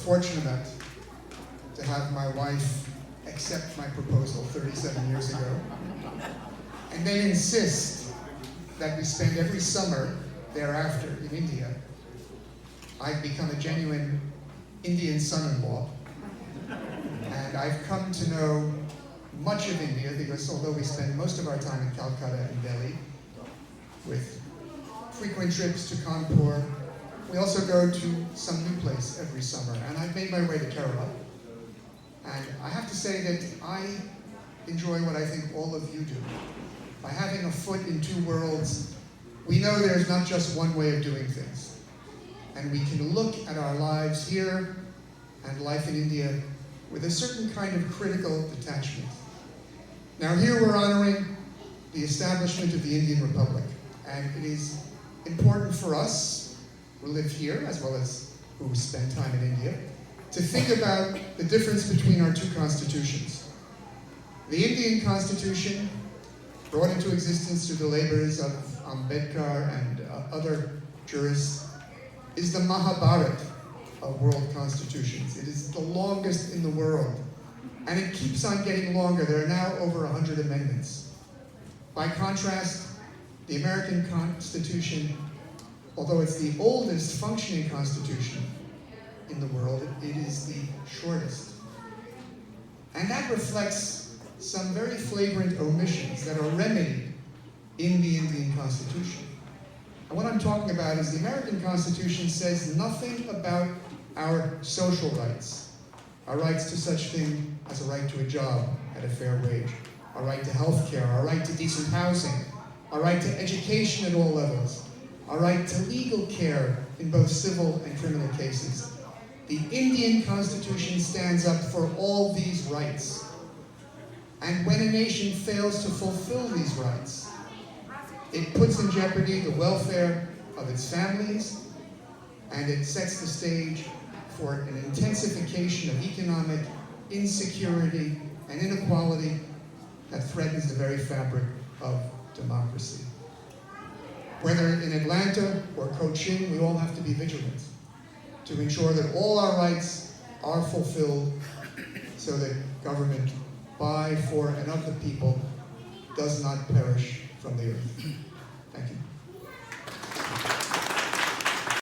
fortunate to have my wife accept my proposal 37 years ago, and then insist that we spend every summer thereafter in India. I've become a genuine Indian son-in-law, and I've come to know much of India because although we spend most of our time in Calcutta and Delhi, with frequent trips to Kanpur, we also go to some new place every summer. And I've made my way to Kerala, and I have to say that I enjoy what I think all of you do. By having a foot in two worlds, we know there's not just one way of doing things. And we can look at our lives here and life in India with a certain kind of critical detachment. Now here we're honoring the establishment of the Indian Republic. And it is important for us who live here, as well as who spend time in India, to think about the difference between our two constitutions. The Indian Constitution, brought into existence through the labors of Ambedkar and other jurists, is the Mahabharata of world constitutions. It is the longest in the world, and it keeps on getting longer. There are now over 100 amendments. By contrast, the American Constitution, although it's the oldest functioning constitution in the world, it is the shortest. And that reflects some very flagrant omissions that are remedied in the Indian Constitution. And what I'm talking about is the American Constitution says nothing about our social rights, our rights to such thing as a right to a job at a fair wage, our right to health care, our right to decent housing, our right to education at all levels, our right to legal care in both civil and criminal cases. The Indian Constitution stands up for all these rights. And when a nation fails to fulfill these rights, it puts in jeopardy the welfare of its families, and it sets the stage for an intensification of economic insecurity and inequality that threatens the very fabric of democracy. Whether in Atlanta or Cochin, we all have to be vigilant to ensure that all our rights are fulfilled so that government by, for, and of the people does not perish from the earth. Thank you.